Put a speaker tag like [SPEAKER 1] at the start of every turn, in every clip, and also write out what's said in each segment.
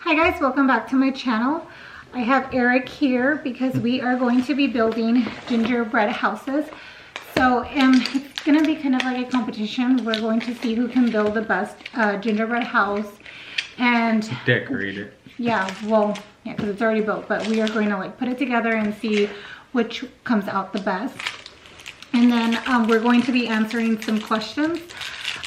[SPEAKER 1] Hi guys, welcome back to my channel. I have Eric here because we are going to be building gingerbread houses. So it's going to be kind of like a competition. We're going to see who can build the best gingerbread house and
[SPEAKER 2] decorate it.
[SPEAKER 1] Yeah, well, yeah, because it's already built, but we are going to like put it together and see which comes out the best. And then we're going to be answering some questions.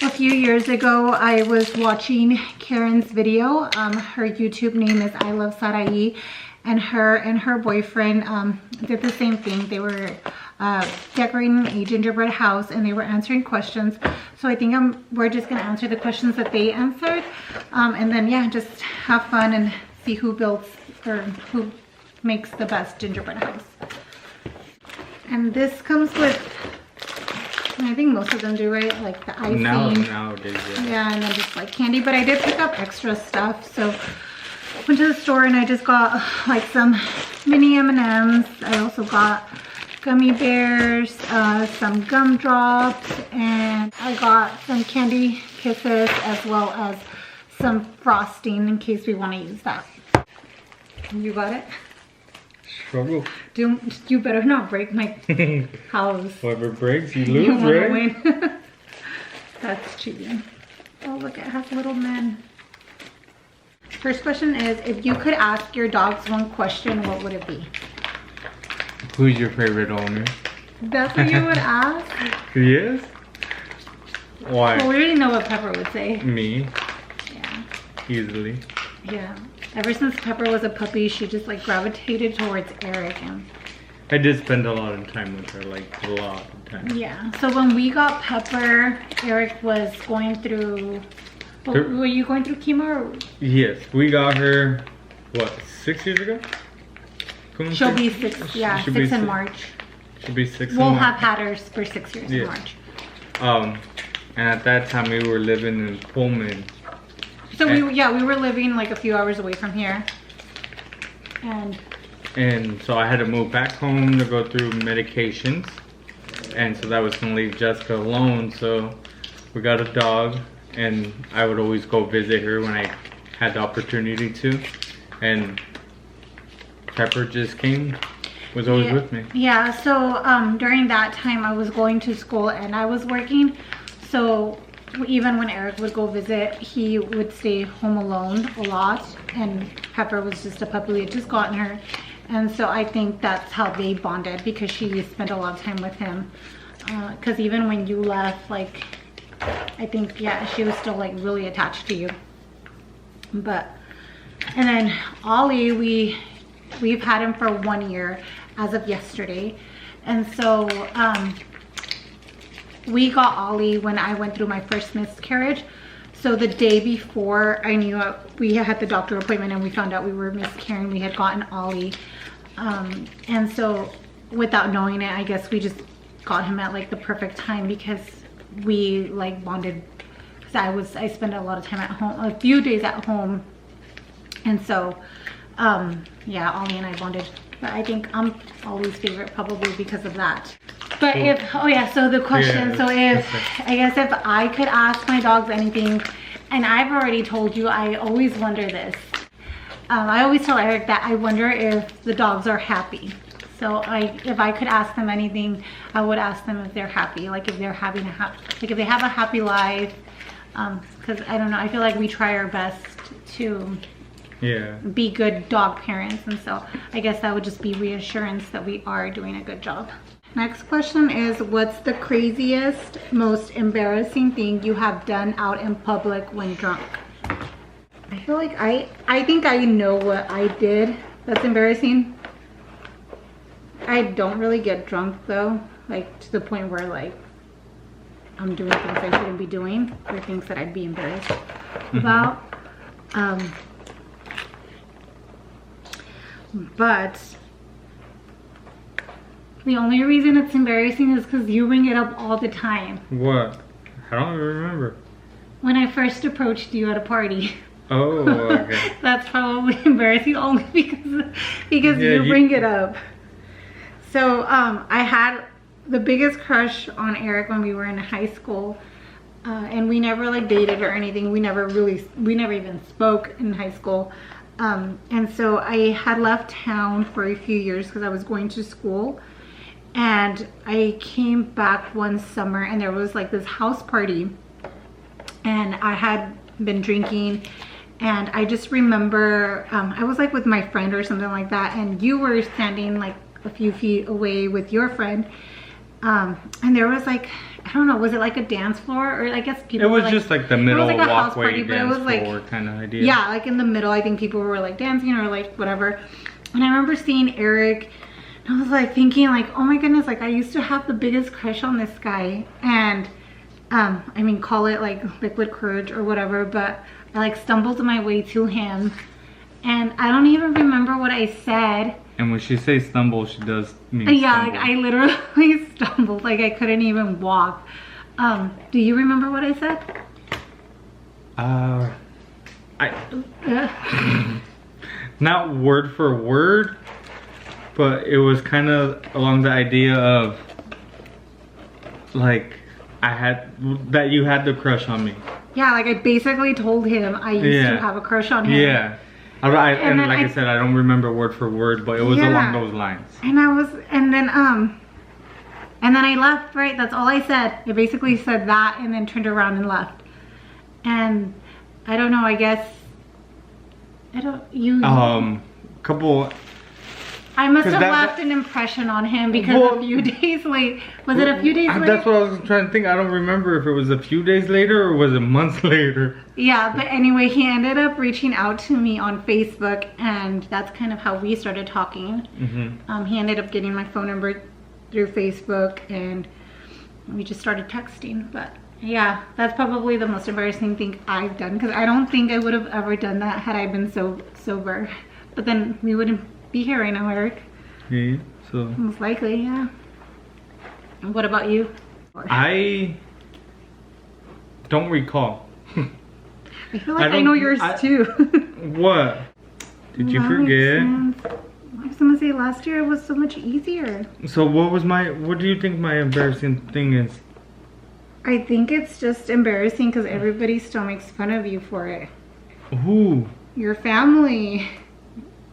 [SPEAKER 1] A few years ago, I was watching Karen's video. Her YouTube name is iluvsarahii, and her boyfriend did the same thing. They were decorating a gingerbread house and they were answering questions. So I think we're just gonna answer the questions that they answered, and then yeah, just have fun and see who builds or who makes the best gingerbread house. And this comes with, I think most of them do, right? Like the icing.
[SPEAKER 2] Nowadays, yeah.
[SPEAKER 1] Yeah, and then just like candy. But I did pick up extra stuff. So I went to the store and I just got like some mini M&Ms. I also got gummy bears, some gumdrops, and I got some candy kisses as well as some frosting in case we want to use that. You got it?
[SPEAKER 2] Struggle.
[SPEAKER 1] You better not break my house.
[SPEAKER 2] Whoever breaks, you lose, right?
[SPEAKER 1] Win. That's cheating. Oh, look, it has little men. First question is, if you could ask your dogs one question, what would it be?
[SPEAKER 2] Who's your favorite owner?
[SPEAKER 1] That's what you would ask?
[SPEAKER 2] Yes? Why?
[SPEAKER 1] Well, we already know what Pepper would say.
[SPEAKER 2] Me?
[SPEAKER 1] Yeah.
[SPEAKER 2] Easily.
[SPEAKER 1] Yeah. Ever since Pepper was a puppy, she just like gravitated towards Eric. And
[SPEAKER 2] I did spend a lot of time with her, like a lot of time.
[SPEAKER 1] yeah. So when we got Pepper, Eric was going through, were you going through chemo? Or?
[SPEAKER 2] Yes, we got her, what, 6 years ago?
[SPEAKER 1] She'll be 6, yeah, 6 in March.
[SPEAKER 2] She'll be 6 in
[SPEAKER 1] We'll
[SPEAKER 2] March.
[SPEAKER 1] have had her for 6 years in March.
[SPEAKER 2] And at that time we were living in Pullman.
[SPEAKER 1] So we were living like a few hours away from here. And
[SPEAKER 2] so I had to move back home to go through medications. And so that was gonna leave Jessica alone. So we got a dog and I would always go visit her when I had the opportunity to. And Pepper just was always with me.
[SPEAKER 1] Yeah, so during that time I was going to school and I was working. So even when Eric would go visit, he would stay home alone a lot, and Pepper was just a puppy. We had just gotten her, and so I think that's how they bonded, because she spent a lot of time with him. Because even when you left, like, I think, yeah, she was still like really attached to you. But, and then Ollie, we've had him for 1 year as of yesterday, and so we got Ollie when I went through my first miscarriage. So the day before I knew we had the doctor appointment and we found out we were miscarrying, we had gotten Ollie. And so without knowing it, I guess we just got him at like the perfect time, because we like bonded. Because I spent a lot of time at home, a few days at home. And so, yeah, Ollie and I bonded. But I think I'm Ollie's favorite probably because of that. But so the question, so I guess if I could ask my dogs anything, and I've already told you, I always wonder this. I always tell Eric that I wonder if the dogs are happy. So if I could ask them anything, I would ask them if they're happy, like if they're having like if they have a happy life. Because I don't know, I feel like we try our best to be good dog parents, and so I guess that would just be reassurance that we are doing a good job. Next question is, what's the craziest, most embarrassing thing you have done out in public when drunk? I feel like I think I know what I did that's embarrassing. I don't really get drunk though, like to the point where like I'm doing things I shouldn't be doing, or things that I'd be embarrassed about. But the only reason it's embarrassing is because you bring it up all the time.
[SPEAKER 2] What? I don't even remember.
[SPEAKER 1] When I first approached you at a party.
[SPEAKER 2] Oh, okay.
[SPEAKER 1] That's probably embarrassing only because you bring it up. So I had the biggest crush on Eric when we were in high school. And we never like dated or anything. We never even spoke in high school. And so I had left town for a few years because I was going to school. And I came back one summer and there was like this house party. And I had been drinking. And I just remember I was like with my friend or something like that. And you were standing like a few feet away with your friend. And there was like, I don't know, was it like a dance floor, or I guess people?
[SPEAKER 2] It was
[SPEAKER 1] were, like,
[SPEAKER 2] just like the middle
[SPEAKER 1] it was like a house
[SPEAKER 2] walkway
[SPEAKER 1] party, but it
[SPEAKER 2] dance
[SPEAKER 1] was like
[SPEAKER 2] floor kind of idea.
[SPEAKER 1] Yeah, like in the middle. I think people were like dancing or like whatever. And I remember seeing Eric, and I was like thinking like, oh my goodness, like I used to have the biggest crush on this guy. And I mean, call it like liquid courage or whatever, but I like stumbled my way to him, and I don't even remember what I said.
[SPEAKER 2] And when she says stumble, she does mean
[SPEAKER 1] yeah,
[SPEAKER 2] stumble.
[SPEAKER 1] like I literally stumbled, like I couldn't even walk. Do you remember what I said?
[SPEAKER 2] Not word for word, but it was kind of along the idea of like that you had the crush on me.
[SPEAKER 1] Yeah, like I basically told him I used to have a crush on him.
[SPEAKER 2] Yeah. And like I said, I don't remember word for word, but it was along those lines.
[SPEAKER 1] And then I left, right? That's all I said. I basically said that and then turned around and left. And I don't know, I guess, I must have left an impression on him because a few days late. Was it a few days later?
[SPEAKER 2] That's what I was trying to think. I don't remember if it was a few days later or was it months later.
[SPEAKER 1] Yeah, but anyway, he ended up reaching out to me on Facebook, and that's kind of how we started talking. Mm-hmm. He ended up getting my phone number through Facebook, and we just started texting. But yeah, that's probably the most embarrassing thing I've done, because I don't think I would have ever done that had I been so sober. But then we wouldn't be here right now, Eric.
[SPEAKER 2] Yeah, so
[SPEAKER 1] most likely, yeah. And what about you?
[SPEAKER 2] I don't recall.
[SPEAKER 1] I feel like I know yours too.
[SPEAKER 2] What? Did you forget?
[SPEAKER 1] I was gonna say last year it was so much easier.
[SPEAKER 2] So what do you think my embarrassing thing is?
[SPEAKER 1] I think it's just embarrassing because everybody still makes fun of you for it.
[SPEAKER 2] Who?
[SPEAKER 1] Your family.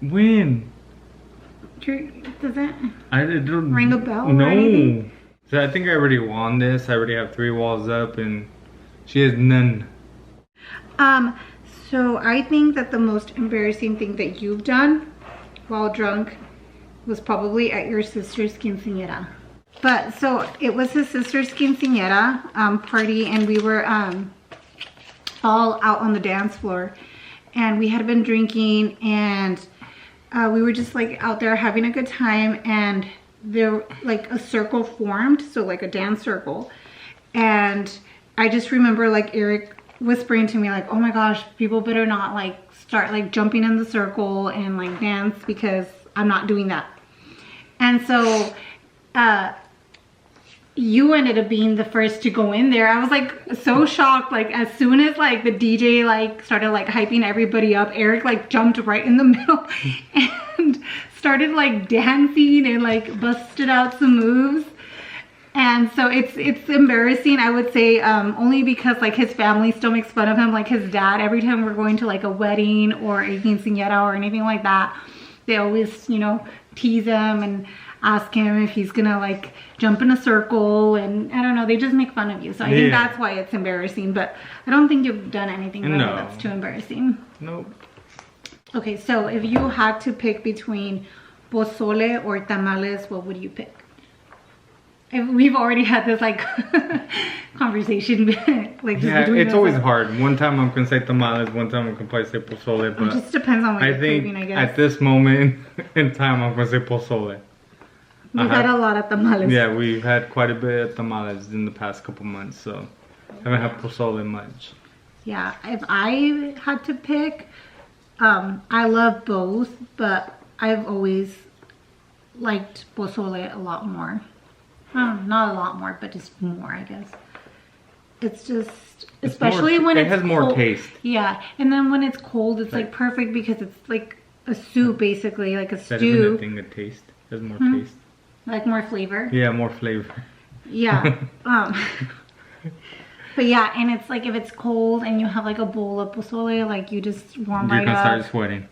[SPEAKER 2] When?
[SPEAKER 1] Does that
[SPEAKER 2] ring
[SPEAKER 1] a bell?
[SPEAKER 2] No. So I think I already won this. I already have 3 walls up and she has none.
[SPEAKER 1] So I think that the most embarrassing thing that you've done while drunk was probably at your sister's quinceañera. But so it was his sister's quinceañera party, and we were all out on the dance floor, and we had been drinking, and we were just like out there having a good time, and there like a circle formed, so like a dance circle. And I just remember like Eric whispering to me like, oh my gosh, people better not like start like jumping in the circle and like dance, because I'm not doing that. And so you ended up being the first to go in there. I was like so shocked. Like as soon as like the DJ like started like hyping everybody up, Eric like jumped right in the middle and started like dancing and like busted out some moves. And so it's embarrassing, I would say, only because like his family still makes fun of him. Like his dad, every time we're going to like a wedding or a quinceañera or anything like that, they always, you know, tease him and ask him if he's gonna like jump in a circle, and I don't know, they just make fun of you. So I think that's why it's embarrassing, but I don't think you've done anything really that's too embarrassing.
[SPEAKER 2] Nope.
[SPEAKER 1] Okay, so if you had to pick between pozole or tamales, what would you pick? We've already had this like conversation. Like
[SPEAKER 2] yeah, it's always hard. One time I'm gonna say tamales, one time I'm gonna say pozole, but
[SPEAKER 1] it just depends on what you're craving, I guess.
[SPEAKER 2] At this moment in time, I'm gonna say pozole.
[SPEAKER 1] We've had a lot of tamales.
[SPEAKER 2] Yeah, we've had quite a bit of tamales in the past couple months, so I haven't had pozole much.
[SPEAKER 1] Yeah, if I had to pick, I love both, but I've always liked pozole a lot more. Not a lot more, but just more, I guess. It's just, especially when it has more taste. Yeah, and then when it's cold, it's like perfect because it's like a soup, basically, like a stew. That isn't a thing of taste. It has more taste. Like more flavor.
[SPEAKER 2] Yeah, more flavor.
[SPEAKER 1] Yeah. But yeah, and it's like if it's cold and you have like a bowl of pozole, like you just warm right up.
[SPEAKER 2] You're gonna start sweating.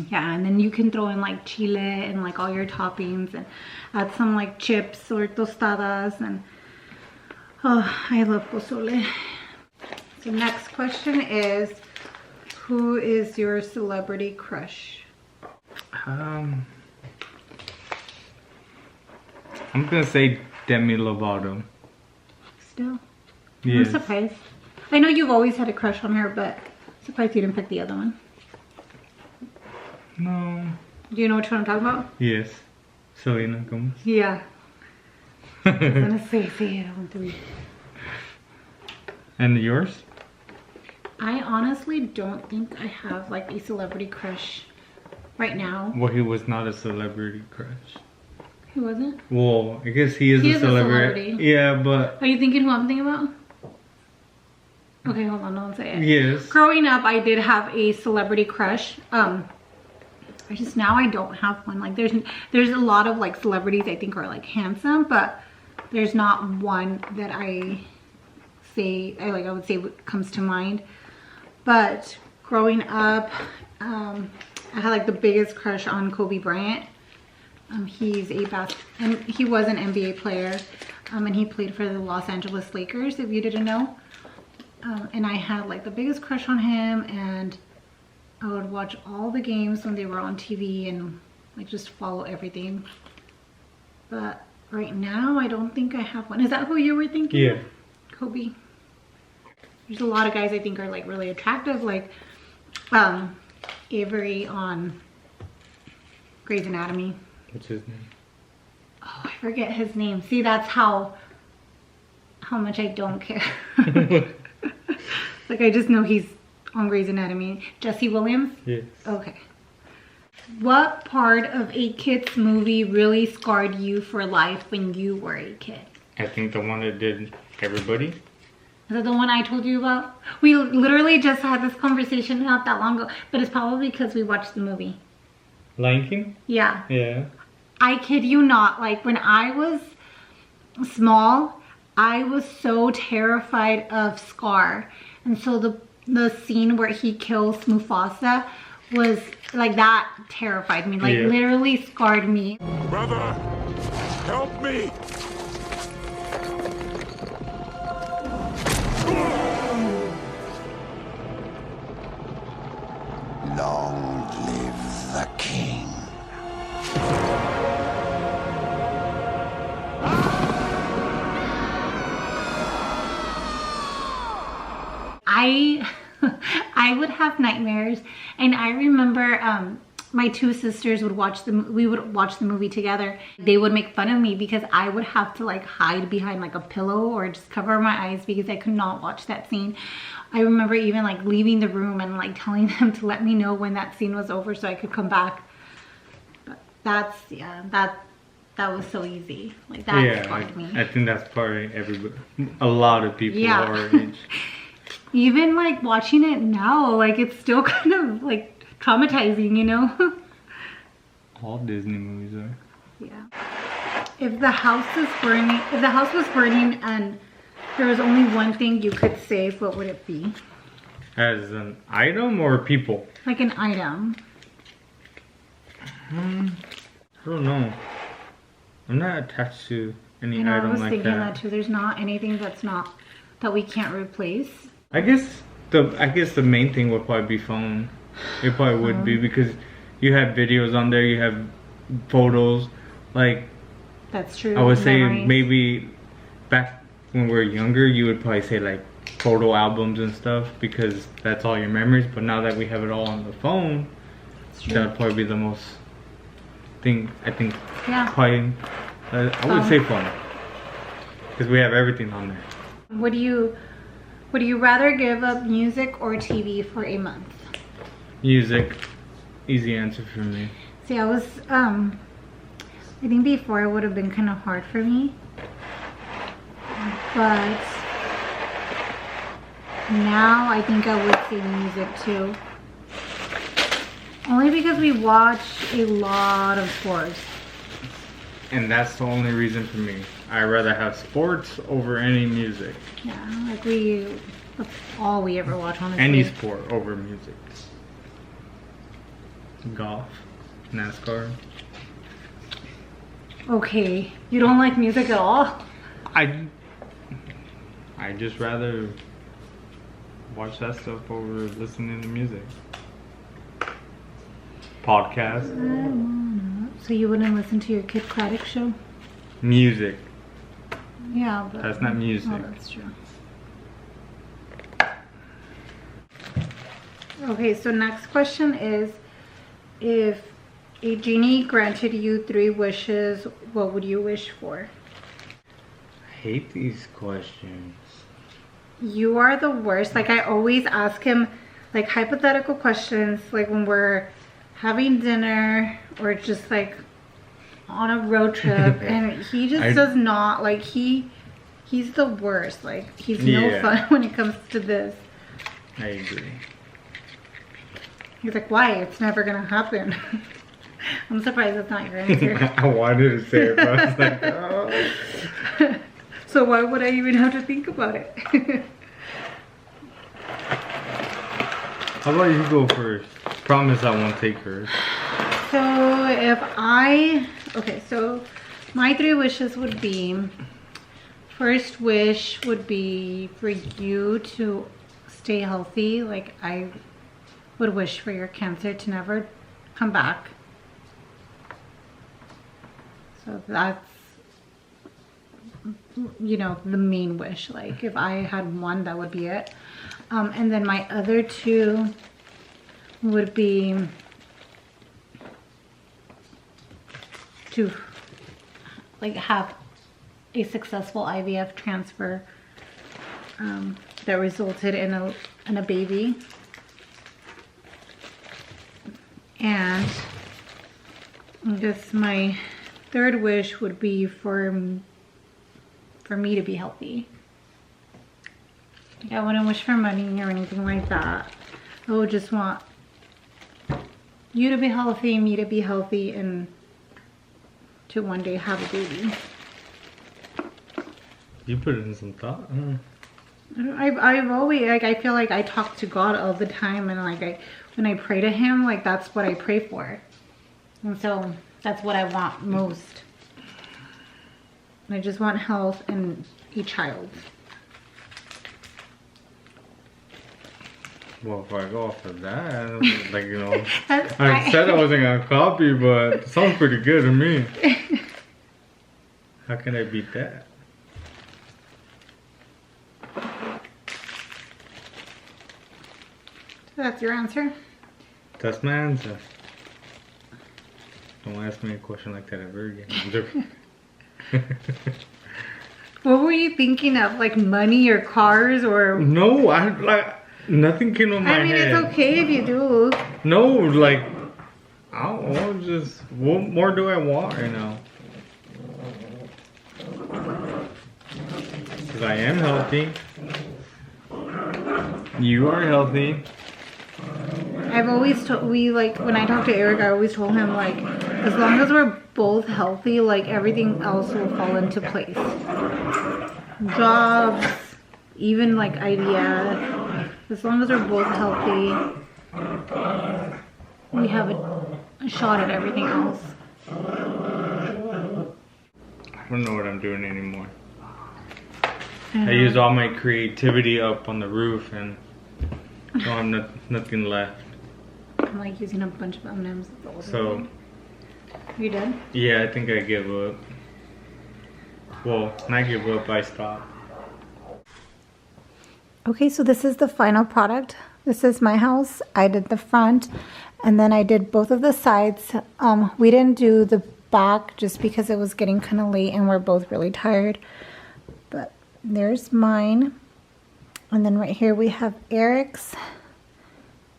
[SPEAKER 1] Yeah, and then you can throw in like chile and like all your toppings and add some like chips or tostadas, and oh, I love pozole. So next question is, who is your celebrity crush?
[SPEAKER 2] I'm gonna say Demi Lovato.
[SPEAKER 1] Still?
[SPEAKER 2] Yes.
[SPEAKER 1] I'm surprised. I know you've always had a crush on her, but surprised you didn't pick the other one.
[SPEAKER 2] No.
[SPEAKER 1] Do you know which one I'm talking about?
[SPEAKER 2] Yes. Selena Gomez.
[SPEAKER 1] Yeah. I was gonna say it on 3.
[SPEAKER 2] And yours?
[SPEAKER 1] I honestly don't think I have like a celebrity crush right now.
[SPEAKER 2] Well, he was not a celebrity crush.
[SPEAKER 1] Who wasn't?
[SPEAKER 2] Well, I guess he is a celebrity. Yeah, but...
[SPEAKER 1] Are you thinking who I'm thinking about? Okay, hold on, don't say it.
[SPEAKER 2] Yes.
[SPEAKER 1] Growing up, I did have a celebrity crush. I just now I don't have one. Like there's a lot of like celebrities I think are like handsome, but there's not one that I would say comes to mind. But growing up, I had like the biggest crush on Kobe Bryant. He was an NBA player, and he played for the Los Angeles Lakers, if you didn't know. And I had like the biggest crush on him, and I would watch all the games when they were on TV and like just follow everything. But right now, I don't think I have one. Is that who you were thinking?
[SPEAKER 2] Yeah.
[SPEAKER 1] Kobe. There's a lot of guys I think are like really attractive, like Avery on Grey's Anatomy.
[SPEAKER 2] What's his name?
[SPEAKER 1] Oh, I forget his name. See, that's how much I don't care. Like I just know he's on Grey's Anatomy. Jesse Williams?
[SPEAKER 2] Yes.
[SPEAKER 1] Okay. What part of a kid's movie really scarred you for life when you were a kid?
[SPEAKER 2] I think the one that did Everybody.
[SPEAKER 1] Is that the one I told you about? We literally just had this conversation not that long ago, but it's probably because we watched the movie.
[SPEAKER 2] Lion King?
[SPEAKER 1] Yeah.
[SPEAKER 2] Yeah.
[SPEAKER 1] I kid you not, like when I was small, I was so terrified of Scar. And so the scene where he kills Mufasa was like, that terrified me, like literally scarred me.
[SPEAKER 3] Brother, help me!
[SPEAKER 4] Long live the king.
[SPEAKER 1] I would have nightmares, and I remember my two sisters would we would watch the movie together. They would make fun of me because I would have to like hide behind like a pillow or just cover my eyes because I could not watch that scene. I remember even like leaving the room and like telling them to let me know when that scene was over so I could come back. But that was so easy. Like that scarred me.
[SPEAKER 2] I think that's probably a lot of people our age.
[SPEAKER 1] Even like watching it now, like it's still kind of like traumatizing, you know?
[SPEAKER 2] All Disney movies are.
[SPEAKER 1] Yeah. If the house was burning and there was only one thing you could save, what would it be?
[SPEAKER 2] As an item or people?
[SPEAKER 1] Like an item.
[SPEAKER 2] I don't know. I'm not attached to any
[SPEAKER 1] I
[SPEAKER 2] item
[SPEAKER 1] was
[SPEAKER 2] like
[SPEAKER 1] thinking
[SPEAKER 2] that.
[SPEAKER 1] that too. There's not anything that we can't replace.
[SPEAKER 2] I guess the main thing would probably be phone. It probably would be because you have videos on there, you have photos. Like
[SPEAKER 1] that's true.
[SPEAKER 2] I would say
[SPEAKER 1] Memories.
[SPEAKER 2] maybe back when we were younger, you would probably say like photo albums and stuff because that's all your memories. But now that we have it all on the phone, that would probably be the most thing. I think.
[SPEAKER 1] Yeah.
[SPEAKER 2] Probably. I would say phone because we have everything on there.
[SPEAKER 1] Would you rather give up music or TV for a month?
[SPEAKER 2] Music. Easy answer for me.
[SPEAKER 1] See, I think before it would have been kind of hard for me. But now I think I would say music too. Only because we watch a lot of sports.
[SPEAKER 2] And that's the only reason for me. I'd rather have sports over any music.
[SPEAKER 1] Yeah, like that's all we ever watch, honestly.
[SPEAKER 2] Any sport over music. Golf. NASCAR.
[SPEAKER 1] Okay, you don't like music at all?
[SPEAKER 2] I just rather watch that stuff over listening to music. Podcast.
[SPEAKER 1] So you wouldn't listen to your Kid Craddock show?
[SPEAKER 2] Music.
[SPEAKER 1] Yeah, but
[SPEAKER 2] That's not music.
[SPEAKER 1] Oh, that's true. Okay, so next question is, if a genie granted you 3 wishes, what would you wish for?
[SPEAKER 2] I hate these questions.
[SPEAKER 1] You are the worst. Like, I always ask him like hypothetical questions, like when we're having dinner or just like on a road trip, and he just does not, like, he's the worst. Like, he's no fun when it comes to this.
[SPEAKER 2] I agree.
[SPEAKER 1] He's like, why? It's never gonna happen. I'm surprised that's not your answer.
[SPEAKER 2] I wanted to say it, but I was like, oh.
[SPEAKER 1] So why would I even have to think about it?
[SPEAKER 2] How about you go first? Promise I won't take hers.
[SPEAKER 1] So my 3 wishes would be, first wish would be for you to stay healthy. Like, I would wish for your cancer to never come back. So that's, you know, the main wish. Like, if I had one, that would be it. And then my other 2 would be to like have a successful IVF transfer that resulted in a baby. And I guess my 3rd wish would be for me to be healthy. I wouldn't wish for money or anything like that. I would just want you to be healthy, me to be healthy, and to one day have a baby.
[SPEAKER 2] You put in some thought.
[SPEAKER 1] I've always, like, I feel like I talk to God all the time, and like when I pray to him, like, that's what I pray for. And so that's what I want most. I just want health and a child.
[SPEAKER 2] Well, if I go off of that, like, you know, I said I wasn't gonna copy, but it sounds pretty good to me. How can I beat that?
[SPEAKER 1] That's your answer?
[SPEAKER 2] That's my answer. Don't ask me a question like that ever again. I'm joking.
[SPEAKER 1] What were you thinking of? Like money or cars or?
[SPEAKER 2] No, I like nothing came to my head.
[SPEAKER 1] I mean, it's okay if you do.
[SPEAKER 2] No, like I don't know. Just what more do I want right now? Because I am healthy. You are healthy.
[SPEAKER 1] I've always told, when I talk to Eric, I always told him, like, as long as we're both healthy, like, everything else will fall into place. Jobs, even like IVF, as long as we're both healthy, we have a shot at everything else.
[SPEAKER 2] I don't know what I'm doing anymore. I use all my creativity up on the roof and I don't have nothing left.
[SPEAKER 1] I'm like using a bunch of M&Ms.
[SPEAKER 2] So,
[SPEAKER 1] you done?
[SPEAKER 2] Yeah, I think I give up. Well, not give up, I stop.
[SPEAKER 1] Okay, so this is the final product. This is my house. I did the front and then I did both of the sides. We didn't do the back just because it was getting kind of late and we're both really tired. But there's mine. And then right here we have Eric's.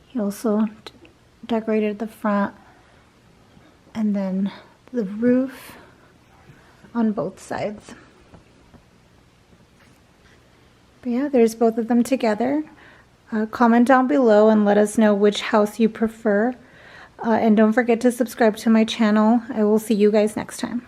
[SPEAKER 1] He also decorated the front. And then the roof on both sides. But yeah, there's both of them together. Comment down below and let us know which house you prefer. And don't forget to subscribe to my channel. I will see you guys next time.